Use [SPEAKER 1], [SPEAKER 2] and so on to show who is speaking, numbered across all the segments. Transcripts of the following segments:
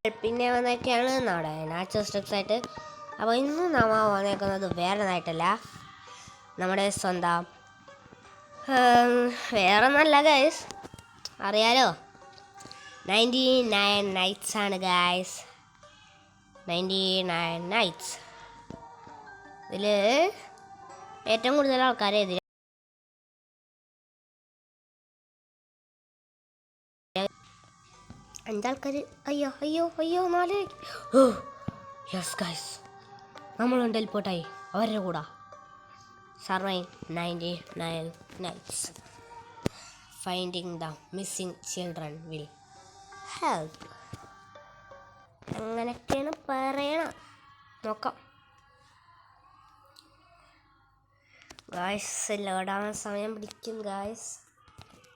[SPEAKER 1] പിന്നെ വന്നൊക്കെയാണ് നമ്മുടെ natural strips ആയിട്ട്. അപ്പോൾ ഇന്ന് നമ്മൾ വന്നേക്കുന്നത് വേറെ നായിട്ടല്ല, നമ്മുടെ സ്വന്തം വേറെ നല്ല ഗൈസ് അറിയാലോ, 99 നൈറ്റ്സ് ആണ് ഗൈസ്. 99 നൈറ്റ്സ്. ഇതിൽ ഏറ്റവും കൂടുതൽ ആൾക്കാരെ എതിരെ 5 ആൾക്കാർ. അയ്യോ 4. യെസ് ഗൈസ്, നമ്മളും ടെലിപ്പോർട്ടായി അവരുടെ കൂടെ. Survive 99 nights. Finding the missing children will help. അങ്ങനെയൊക്കെയാണ് പറയണം. നോക്കാം ഗായ്സ്. ലോഡാവാൻ സമയം പിടിക്കും ഗായ്സ്,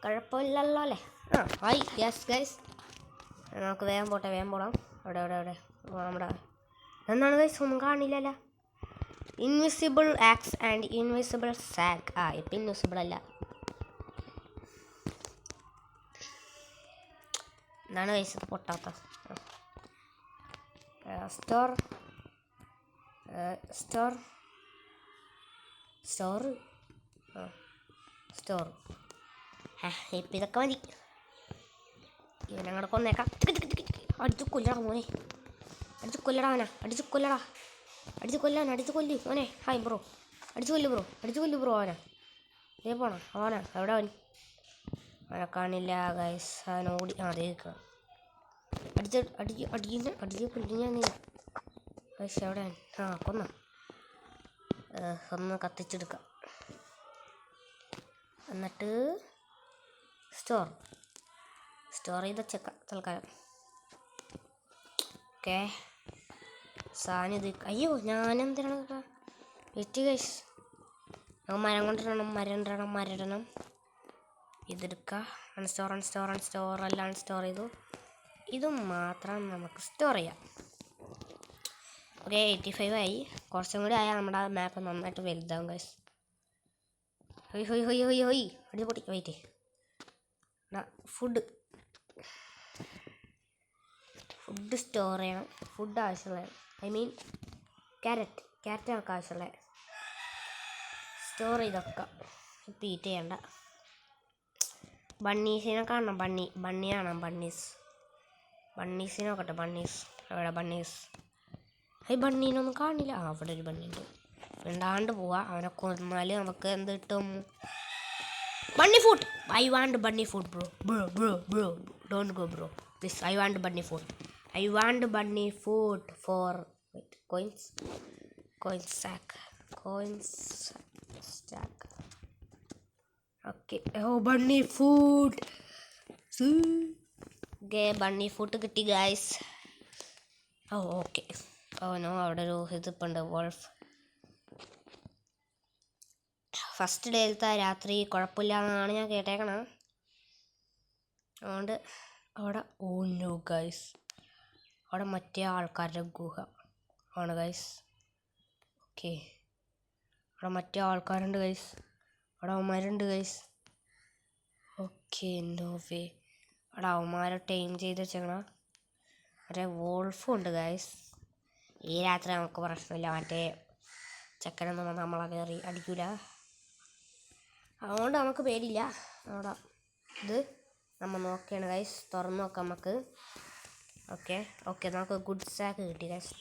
[SPEAKER 1] കുഴപ്പമില്ലല്ലോ അല്ലേ? ഹായ് യെസ് ഗൈസ്, നമുക്ക് വേഗം പോടാം. അവിടെ നമ്മുടെ എന്താണ് ഗൈസ്, ഒന്നും കാണില്ലല്ലോ. Invisible axe and invisible sack. ഇപ്പം ഇൻവിസിബിൾ അല്ല. എന്താണ് ഗൈസ് ഇത് പൊട്ടാത്ത? സ്റ്റോർ ഇപ്പം ഇതൊക്കെ മതി. ഇവനങ്ങടെ കൊന്നേക്കാം. അടിച്ചു കൊല്ലടാ മോനെ, അടിച്ചു കൊല്ലു മോനെ. ഹായ് ബ്രോ, അടിച്ചു കൊല്ലു ബ്രോ. അവനാ പോണോ? അവനാ എവിടെ? അവനെ കാണില്ല ഗൈസ്. അവൻ ഓടി. അതേ അടിച്ച് കൊല്ലു ഞാൻ. ഗൈസ് എവിടെ? കൊന്ന. ഒന്ന് കത്തിച്ചെടുക്കാം. എന്നിട്ട് സ്റ്റോർ ചെയ്ത് വെച്ചേക്കാം തൽക്കാലം. ഓക്കെ, സാധനം ഇത്. അയ്യോ ഞാനെന്തിനാണ് വെറ്റ് ഗൈസ്. മരം കൊണ്ടിടണം. ഇതെടുക്കുക. അൺസ്റ്റോർ എല്ലാം അൺസ്റ്റോർ ചെയ്തു. ഇതും മാത്രം നമുക്ക് സ്റ്റോർ ചെയ്യാം. ഓക്കെ, 85 ആയി. കുറച്ചും കൂടി ആയാൽ നമ്മുടെ മാപ്പ് നന്നായിട്ട് വലുതാവും ഗൈസ്. ഹൊയ് അടിപൊളി. വെയിറ്റ്, ഫുഡ് സ്റ്റോർ ചെയ്യണം. ഫുഡ് ആവശ്യമുള്ള, ക്യാരറ്റ് നമുക്ക് ആവശ്യമുള്ള സ്റ്റോർ ചെയ്തൊക്കെ. ഇപ്പം ഈറ്റ് ചെയ്യണ്ട. ബണ്ണീസിനെ കാണണം. ബണ്ണി കാണാം. ബണ്ണീസിനെ നോക്കട്ടെ. എവിടെ ബണ്ണീസ്? ബണ്ണീനൊന്നും കാണില്ല. അവിടെ ഒരു ബണ്ണിയുണ്ട്. ഉണ്ടാണ്ട് പോവാ. അവനെ കൊന്നാൽ നമുക്ക് എന്ത് കിട്ടും? Bunny food. I want bunny food bro. Don't go bro please. I want bunny food for coins sack. Okay. Bunny food. Bunny food കിട്ടി ഗൈസ്. ഓക്കെ. നോ, അവിടെ ഒരു ഇതിപ്പുണ്ട്, വോൾഫ്. ഫസ്റ്റ് ഡേയിലത്തെ രാത്രി കുഴപ്പമില്ലാന്നാണ് ഞാൻ കേട്ടേക്കണത്. അതുകൊണ്ട് അവിടെ നോ ഗൈസ്, അവിടെ മറ്റേ ആൾക്കാരുടെ ഗുഹ ആണ് ഗൈസ്. ഓക്കെ, അവിടെ മറ്റേ ആൾക്കാരുണ്ട് ഗൈസ്. അവിടെ അവന്മാരുണ്ട് ഗൈസ്. Okay, no way. അവിടെ അവന്മാരെ ടൈം ചെയ്ത് വെച്ചേക്കണ മറ്റേ വോൾഫും ഉണ്ട് ഗൈസ്. ഈ രാത്രി നമുക്ക് പ്രശ്നമില്ല. മറ്റേ ചെക്കനൊന്നും നമ്മളെ കയറി അടിക്കൂല. അതുകൊണ്ട് നമുക്ക് പേടിയില്ല. അവിടെ ഇത് നമ്മൾ നോക്കുകയാണ് ഗൈസ്. തുറന്ന് നോക്കാം നമുക്ക്. ഓക്കെ നമുക്ക് ഗുഡ് സാക്ക് കിട്ടി ഗൈസ്.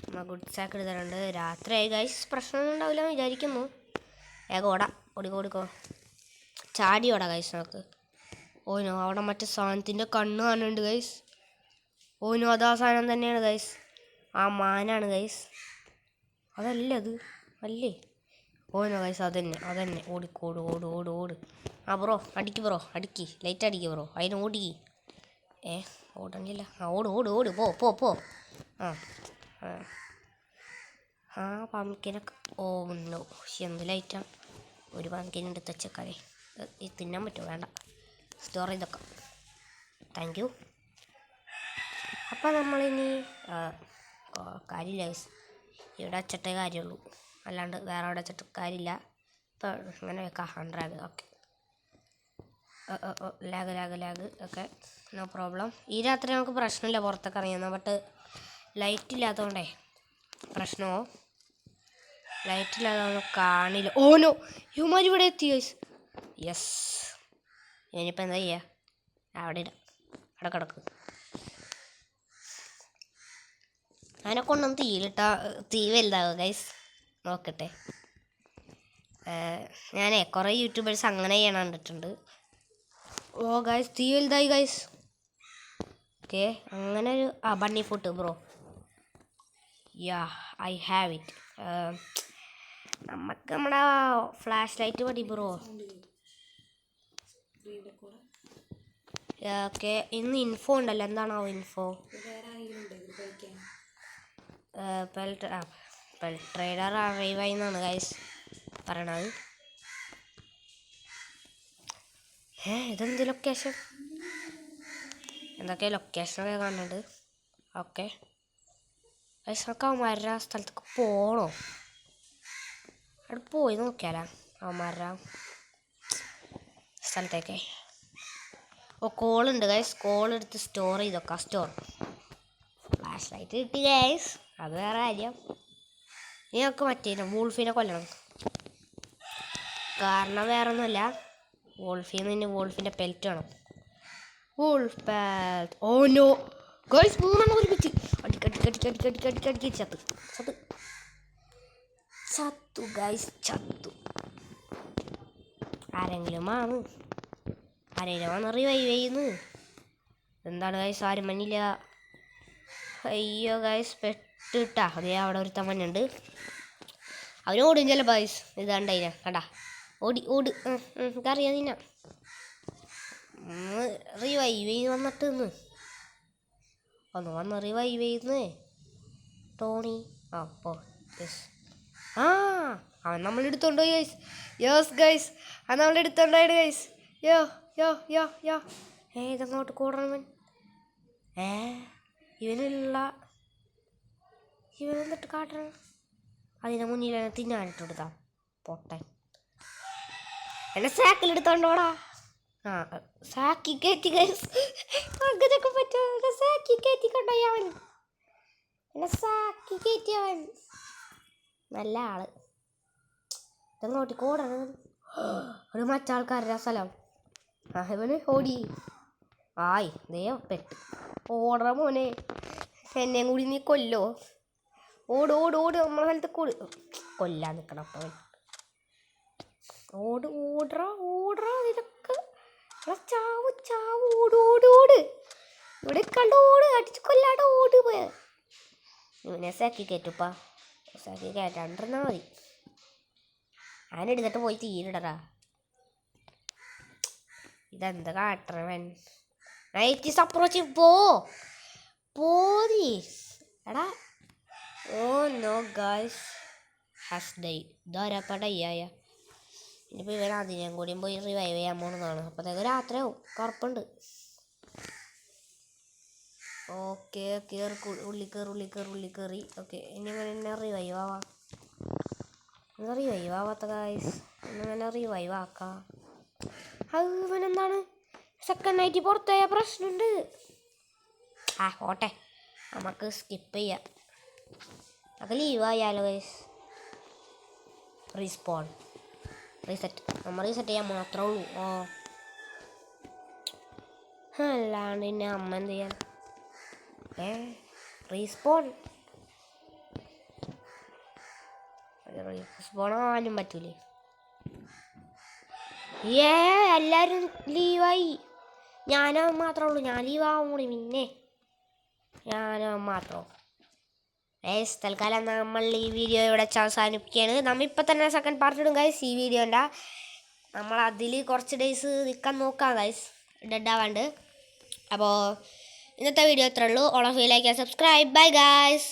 [SPEAKER 1] നമ്മൾ ഗുഡ് സാക്ക് എടുത്തിട്ടുണ്ട്. രാത്രിയായി ഗൈസ്, പ്രശ്നമൊന്നും ഉണ്ടാവില്ല എന്ന് വിചാരിക്കുന്നു. ഓടിക്കോ. ചാടി ഓടാ ഗൈസ് നമുക്ക്. നോ, അവിടെ മറ്റേ സാധനത്തിൻ്റെ കണ്ണ് കാണുന്നുണ്ട് ഗൈസ്. നോ, അതാ സാധനം തന്നെയാണ് ഗൈസ്. ആ മാനാണ് ഗൈസ്. അതല്ലേ അത്? അല്ലേ? നോ ഗൈസ്, അതന്നെ. ഓട്. ബ്രോ അടിക്ക്. ലൈറ്റ് അടിക്ക് ബ്രോ. അതിന് ഓടിക്ക്. ഓടണില്ല. ഓട്. പോ. പമ്പിനൊക്കെ. നോ, എന്ത് ലൈറ്റാണ്. ഒരു പമ്പിൻ എടുത്ത് വെച്ചേക്കാതെ. തിന്നാൻ പറ്റുമോ? വേണ്ട, സ്റ്റോർ ചെയ്തൊക്കെ. Thank you. അപ്പം നമ്മളിനി കാര്യമില്ല ഗൈസ്, ഇവിടെ വെച്ചിട്ടേ കാര്യമുള്ളൂ. അല്ലാണ്ട് വേറെ അവിടെ വെച്ചിട്ട് കാര്യമില്ല. ഇപ്പം ഇങ്ങനെ വെക്കാം 100. Okay, lag okay, no problem. ഈ രാത്രി നമുക്ക് പ്രശ്നമില്ല പുറത്തൊക്കെ ഇറങ്ങിയെന്നാൽ, ബട്ട് ലൈറ്റ് ഇല്ലാത്തതുകൊണ്ടേ പ്രശ്നമോ. ലൈറ്റ് ഇല്ലാതെ കാണില്ല. ഓനോ യുമാർ ഇവിടെ എത്തി ഗൈസ്. യെസ്, ഇനിയിപ്പോൾ എന്താ ചെയ്യുക? അവിടെ ഇടാം, അവിടെ കിടക്കും. അതിനെ കൊണ്ടൊന്ന് തീ വലുതാവുക ഗൈസ്. നോക്കട്ടെ. ഞാനേ കുറേ യൂട്യൂബേഴ്സ് അങ്ങനെ ചെയ്യണം കണ്ടിട്ടുണ്ട്. ഓ ഗൈസ്, തീ വലുതായി ഗൈസ്. ഓക്കെ, അങ്ങനെ ഒരു bunny food bro. Yeah, I have it. നമുക്ക് നമ്മുടെ ഫ്ലാഷ് ലൈറ്റ് മതി ബ്രോ. ഓക്കെ, ഇന്ന് ഇൻഫോ ഉണ്ടല്ലോ. എന്താണോ ഇൻഫോ? ട്രേഡർ അറൈവായി എന്നാണ് ഗൈസ് പറയണത്. ഇതെന്ത് ലൊക്കേഷൻ? എന്തൊക്കെ ലൊക്കേഷനൊക്കെ കാണുന്നുണ്ട്. ഓക്കെ ഗൈസ്, നമുക്ക് അവന്മാരുടെ സ്ഥലത്തേക്ക് പോകണോ? അവിടെ പോയി നോക്കിയാലോ അവന്മാരുടെ സ്ഥലത്തേക്ക്. ഓ, കോളുണ്ട് ഗൈസ്. കോൾ എടുത്ത് സ്റ്റോർ ചെയ്തൊക്കെ. ഫ്ലാഷ് ലൈറ്റ് കിട്ടി ഗൈസ്, അത് വേറെ കാര്യം. ഇനി നമുക്ക് മറ്റേ വൂൾഫിനെ കൊല്ലണം. കാരണം വേറെ ഒന്നുമില്ല, വൂൾഫിൻ്റെ പെൽറ്റ് വേണം. Wolf pelt. Oh no guys, 3 ഒരുമിച്ച് അടിക്കടിക്കടിക്കടിക്കടിക്കടിക്കടിക്കടിക്ക് ചത്തു ഗൈസ്, ചത്തു. ആരെങ്കിലും വന്ന് റിവൈവ് ചെയ്യുന്നു. എന്താണ് ഗൈസ്, ആരും മഞ്ഞില്ല. അയ്യോ ഗൈസ്, പെട്ടിട്ടാ. അതേ അവിടെ ഒരുത്തൻ മഞ്ഞുണ്ട്. അവന് ഓടും ചില ഗൈസ്. ഇതാണ്ടതിനാ കണ്ടാ, ഓട് എനിക്കറിയാം. നിന്ന റിവൈവ് ചെയ്ത് വന്നിട്ട് വന്ന് റിവൈവ് ചെയ്യുന്നേ ടോണി. അവൻ നമ്മളെടുത്തോണ്ട് പോയി ഗൈസ്. യെസ് ഗൈസ്, അത് നമ്മളെടുത്തോണ്ടായിട്ട് ഗൈസ്. യോ യോ യോ യോ ഇതങ്ങോട്ട് കൂടണവൻ. ഇവനെന്നിട്ട് കാട്ടണം. അതിൻ്റെ മുന്നിൽ തിന്നാനിട്ട് കൊടുത്താ പൊട്ടൻ. എന്നെ സാക്കിലെടുത്തോണ്ടോടാ. സാക്കി കയറ്റി ഗൈസ്. അങ്ങനെയൊക്കെ പറ്റുമോ? സാക്കി കയറ്റി കൊണ്ടുപോയി അവൻ. എന്നെ സാക്കി കയറ്റിയവൻ നല്ല ആള്. ഇതങ്ങോട്ട് കൂടണം. ഒരു മറ്റാൾക്കാരുടെ സ്ഥലം. ഇവന് ഓടി. പെട്ട്. ഓടറ മോനെ, എന്നെയും കൂടി നീ കൊല്ലോ. ഓട് നമ്മളെ സ്ഥലത്ത് കൊല്ലാൻ നിൽക്കണം. അപ്പം ഓടറ നിനക്ക് ചാവ്. ഓട് ഇവിടെ കണ്ടോട്, അടിച്ച് കൊല്ലാണ്ട് ഓട് പോയ. ഇവനെ സാക്കി കയറ്റുപ്പാ. സാക്കി കയറ്റാണ്ടിരുന്നാ മതി. ഞാനെടുത്തിട്ട് പോയി തീരിടറാ. ഇതെന്ത് കാട്ടവൻ? നൈറ്റ് അപ്രോച്ച് പോതി എടാ. Oh no guys, has die. ധാരാപ്പടയ്യായ. ഇനിയിപ്പോൾ ഇവൻ അതിനെയും കൂടിയും പോയി റിവൈവ് ചെയ്യാൻ പോകുന്നതാണ്. അപ്പോഴത്തേക്ക് രാത്രിയാവും. കറുപ്പുണ്ട്. ഓക്കെ, ഉള്ളി കയറി. ഓക്കെ, ഇനി ഇങ്ങനെ റിവൈവ് ആവാത്ത ഗൈസ്. ഇങ്ങനെ റിവൈവ് ആക്കാം. ഇവനെന്താണ് സെക്കൻഡ് നൈറ്റ് പുറത്തായ പ്രശ്നമുണ്ട്. ഓട്ടെ, നമുക്ക് സ്കിപ്പ് ചെയ്യാം. അത് ലീവായാലോ ഗൈസ്. നമ്മൾ റീസെറ്റ് ചെയ്യാൻ മാത്രമേ ഉള്ളൂ. അല്ലാണ്ട് പിന്നെ അമ്മ എന്ത് ചെയ്യാൻ? റീസ്പോൺ ആനും പറ്റൂലേ? എല്ലാവരും ലീവായി. ഞാനോ മാത്രമേ ഉള്ളൂ. ഞാൻ ലീവാകും കൂടി. പിന്നെ ഞാനോ മാത്രം. തൽക്കാലം നമ്മൾ ഈ വീഡിയോ ഇവിടെ അവസാനിപ്പിക്കുകയാണ്. നമ്മൾ ഇപ്പം തന്നെ സെക്കൻഡ് പാർട്ട് ഇടും ഗൈസ്. ഈ വീഡിയോൻ്റെ നമ്മൾ അതിൽ കുറച്ച് ഡേയ്സ് നിൽക്കാൻ നോക്കാം ഗൈസ്, ഡെഡ് ആവാണ്ട്. അപ്പോൾ ഇന്നത്തെ വീഡിയോ ഇത്രേ ഉള്ളൂ. All of you like and subscribe. Bye guys.